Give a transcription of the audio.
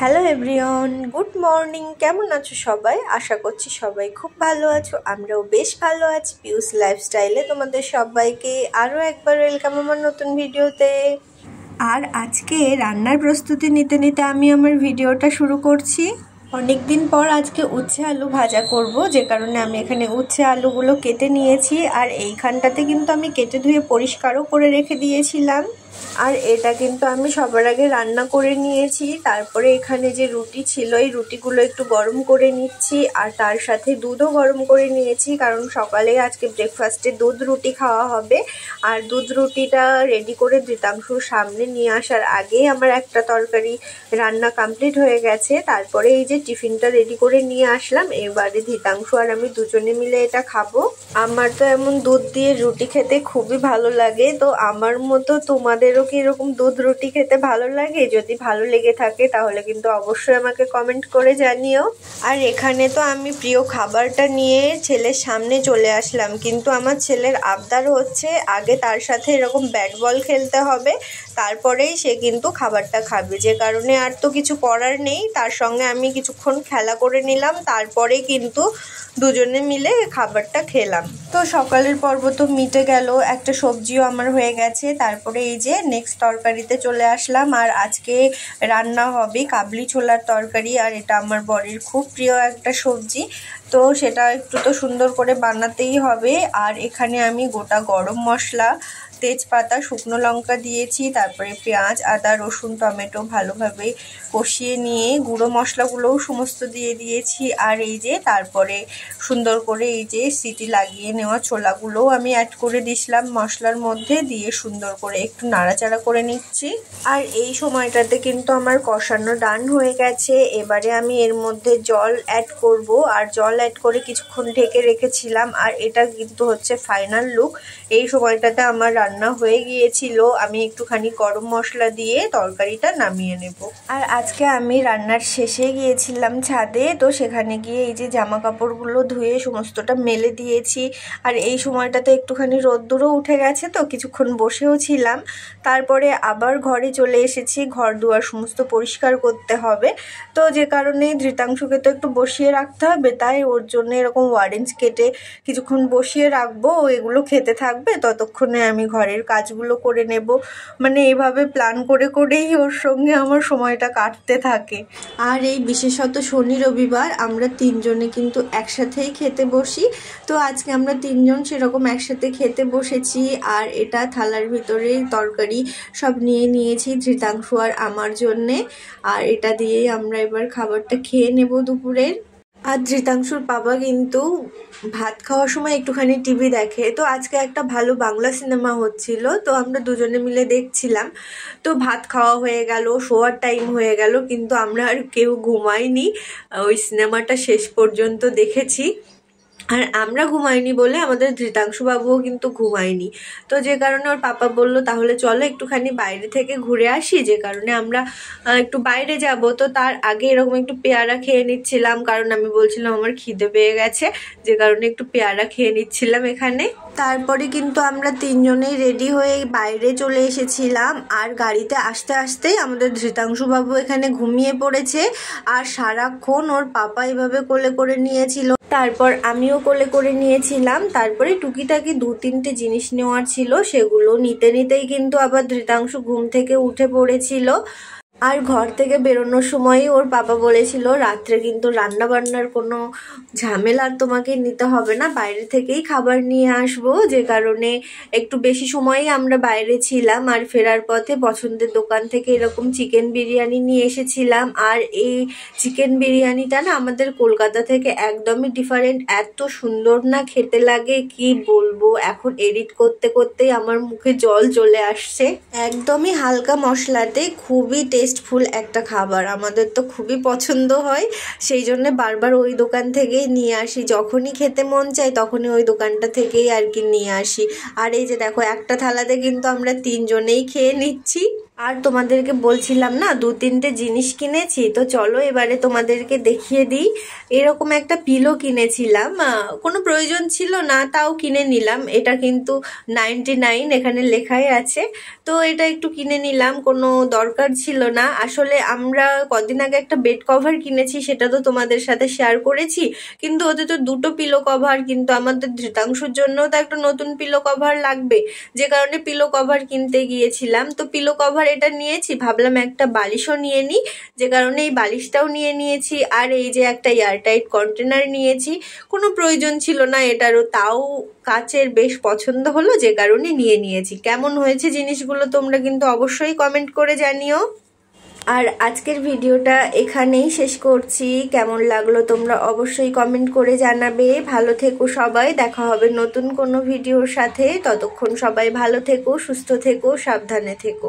Hello everyone, good morning. কেমন আছো সবাই? আশা করছি সবাই খুব ভালো আছো। আমরাও বেশ ভালো আছি। পিউস লাইফস্টাইলে তোমাদের সবাইকে আরও একবার ওয়েলকাম আমার নতুন ভিডিওতে। আর আজকে রান্নার প্রস্তুতি নিতে নিতে আমি আমার ভিডিওটা শুরু করছি। অনেক দিন পর আজকে উচ্ছে আলু ভাজা করব, যে কারণে আমি এখানে উচ্ছে আলুগুলো কেটে নিয়েছি। আর এইখানটাতে কিন্তু আমি কেটে ধুয়ে পরিষ্কারও করে রেখে দিয়েছিলাম। আর এটা কিন্তু আমি সবার আগে রান্না করে নিয়েছি। তারপরে এখানে যে রুটি ছিল, এই রুটিগুলো একটু গরম করে নিচ্ছি। আর তার সাথে দুধও গরম করে নিয়েছি, কারণ সকালে আজকে ব্রেকফাস্টে দুধ রুটি খাওয়া হবে। আর দুধ রুটিটা রেডি করে ধৃতাংশুর সামনে নিয়ে আসার আগেই আমার একটা তরকারি রান্না কমপ্লিট হয়ে গেছে। তারপরে এই যে টিফিনটা রেডি করে নিয়ে আসলাম। এবারে ধৃতাংশু আর আমি দুজনে মিলে এটা খাবো। আমার তো এমন দুধ দিয়ে রুটি খেতে খুবই ভালো লাগে। তো আমার মতো তোমাদেরও কি এরকম দুধ রুটি খেতে ভালো লাগে? যদি ভালো লেগে থাকে তাহলে কিন্তু অবশ্যই আমাকে কমেন্ট করে জানিও। আর এখানে তো আমি প্রিয় খাবারটা নিয়ে ছেলের সামনে চলে আসলাম, কিন্তু আমার ছেলের আবদার হচ্ছে আগে তার সাথে এরকম ব্যাট বল খেলতে হবে, তারপরেই সে কিন্তু খাবারটা খাবে। যে কারণে আর তো কিছু করার নেই, তার সঙ্গে আমি কিছুক্ষণ খেলা করে নিলাম, তারপরে কিন্তু দুজনে মিলে খাবারটা খেলাম। তো সকালের পর্ব তো মিটে গেল, একটা সবজিও আমার হয়ে গেছে। তারপরে এই যে নেক্সট তরকারিতে চলে আসলাম। আর আজকে রান্না হবে কাবলি ছোলার তরকারি, আর এটা আমার বরের খুব প্রিয় একটা সবজি। তো সেটা একটু তো সুন্দর করে বানাতেই হবে। আর এখানে আমি গোটা গরম মশলা, তেজপাতা, শুকনো লঙ্কা দিয়েছি। তারপরে পেঁয়াজ, আদা, রসুন, টমেটো ভালোভাবে কষিয়ে নিয়ে গুঁড়ো মশলাগুলোও সমস্ত দিয়ে দিয়েছি। আর এই যে তারপরে সুন্দর করে এই যে সিটি লাগিয়ে নেওয়া ছোলাগুলোও আমি অ্যাড করে দিয়েছিলাম মশলার মধ্যে, দিয়ে সুন্দর করে একটু নাড়াচাড়া করে নিচ্ছি। আর এই সময়টাতে কিন্তু আমার কষানো ডান হয়ে গেছে। এবারে আমি এর মধ্যে জল অ্যাড করব। আর জল অ্যাড করে কিছুক্ষণ ঢেকে রেখেছিলাম। আর এটা কিন্তু হচ্ছে ফাইনাল লুক। এই সময়টাতে আমার রান্না হয়ে গিয়েছিল। আমি একটুখানি গরম মশলা দিয়ে তরকারিটা নামিয়ে নেব। আর আজকে আমি রান্নার শেষে গিয়েছিলাম ছাদে। তো সেখানে গিয়ে এই যে জামা কাপড়গুলো ধুয়ে সমস্তটা মেলে দিয়েছি। আর এই সময়টাতে একটুখানি রোদ্দুরও উঠে গেছে, তো কিছুক্ষণ বসেও ছিলাম। তারপরে আবার ঘরে চলে এসেছি, ঘর দুয়ার সমস্ত পরিষ্কার করতে হবে। তো যে কারণে ধৃতাংশুকে তো একটু বসিয়ে রাখতে হবে, তাই ওর জন্য এরকম অরেঞ্জ কেটে কিছুক্ষণ বসিয়ে রাখবো। ও এগুলো খেতে থাকবে, ততক্ষণে আমি ঘরের কাজগুলো করে নেব। মানে এইভাবে প্ল্যান করে করেই ওর সঙ্গে আমার সময়টা কাটতে থাকে। আর এই বিশেষত শনি রবিবার আমরা তিনজনে কিন্তু একসাথেই খেতে বসি। তো আজকে আমরা তিনজন সেরকম একসাথে খেতে বসেছি। আর এটা থালার ভিতরে তরকারি সব নিয়ে নিয়েছি ধৃতাংশু আর আমার জন্যে। আর এটা দিয়েই আমরা এবার খাবারটা খেয়ে নেব দুপুরের। আর ধৃতাংশুর বাবা কিন্তু ভাত খাওয়ার সময় একটুখানি টিভি দেখে। তো আজকে একটা ভালো বাংলা সিনেমা হচ্ছিল, তো আমরা দুজনে মিলে দেখছিলাম। তো ভাত খাওয়া হয়ে গেল, শোয়ার টাইম হয়ে গেল, কিন্তু আমরা আর কেউ ঘুমাইনি। ওই সিনেমাটা শেষ পর্যন্ত দেখেছি। আর আমরা ঘুমাইনি বলে আমাদের ধৃতাংশু বাবুও কিন্তু ঘুমায়নি। তো যে কারণে ওর পাপা বলল তাহলে চলো একটুখানি বাইরে থেকে ঘুরে আসি। যে কারণে আমরা একটু বাইরে যাব। তো তার আগে এরকম একটু পেয়ারা খেয়ে নিচ্ছিলাম, কারণ আমি বলছিলাম আমার খিদে পেয়ে গেছে, যে কারণে একটু পেয়ারা খেয়ে নিচ্ছিলাম এখানে। তারপরে কিন্তু আমরা তিনজনেই রেডি হয়ে বাইরে চলে এসেছিলাম। আর গাড়িতে আসতে আসতেই আমাদের ধৃতাংশু বাবু এখানে ঘুমিয়ে পড়েছে। আর সারাক্ষণ ওর পাপা এভাবে কোলে করে নিয়েছিল, তারপর আমিও কোলে করে নিয়েছিলাম। তারপরে টুকিটাকি 2-3টে জিনিস নেওয়ার ছিল, সেগুলো নিতে নিতেই কিন্তু আবার ধৃতাংশু ঘুম থেকে উঠে পড়েছিল। আর ঘর থেকে বেরোনোর সময়ই ওর বাবা বলেছিল রাত্রে কিন্তু রান্না বান্নার কোনো ঝামেলা তোমাকে নিতে হবে না, বাইরে থেকেই খাবার নিয়ে আসবো। যে কারণে একটু বেশি সময়ই আমরা বাইরে ছিলাম। আর ফেরার পথে পছন্দের দোকান থেকে এরকম চিকেন বিরিয়ানি নিয়ে এসেছিলাম। আর এই চিকেন বিরিয়ানিটা না আমাদের কলকাতা থেকে একদমই ডিফারেন্ট, এত সুন্দর না খেতে লাগে কি বলবো। এখন এডিট করতে করতেই আমার মুখে জল চলে আসছে। একদমই হালকা মশলাতে খুবই টেস্টফুল একটা খাবার, আমাদের তো খুবই পছন্দ হয়। সেই জন্য বারবার ওই দোকান থেকেই নিয়ে আসি, যখনই খেতে মন চায় তখনই ওই দোকানটা থেকেই আর কি নিয়ে আসি। আর এই যে দেখো একটা থালাতে কিন্তু আমরা তিনজনেই খেয়ে নিচ্ছি। আর তোমাদেরকে বলছিলাম না 2-3টে জিনিস কিনেছি, তো চলো এবারে তোমাদেরকে দেখিয়ে দিই। এরকম একটা পিলো কিনেছিলাম, কোনো প্রয়োজন ছিল না তাও কিনে নিলাম। এটা কিন্তু 99 এখানে লেখাই আছে। তো এটা একটু কিনে নিলাম, কোনো দরকার ছিল না, না, আসলে আমরা কদিন আগে একটা বেড কভার কিনেছি, সেটা তো তোমাদের সাথে শেয়ার করেছি। কিন্তু ওতে তো দুটো পিলো কভার, কিন্তু আমাদের ধৃতাংশুর জন্যও তো একটা নতুন পিলো কভার লাগবে, যে কারণে পিলো কভার কিনতে গিয়েছিলাম। তো পিলো কভার এটা নিয়েছি, ভাবলাম একটা বালিশও নিয়ে নিই, যে কারণে এই বালিশটাও নিয়ে নিয়েছি। আর এই যে একটা এয়ারটাইট কন্টেনার নিয়েছি, কোনো প্রয়োজন ছিল না এটারও, তাও কাচের বেশ পছন্দ হলো, যে কারণে নিয়ে নিয়েছি। কেমন হয়েছে জিনিসগুলো তোমরা কিন্তু অবশ্যই কমেন্ট করে জানিও। আর আজকের ভিডিওটা এখানেই শেষ করছি। কেমন লাগলো তোমরা অবশ্যই কমেন্ট করে জানাবে। ভালো থেকো সবাই, দেখা হবে নতুন কোনো ভিডিওর সাথে। ততক্ষণ সবাই ভালো থেকো, সুস্থ থেকো, সাবধানে থেকো।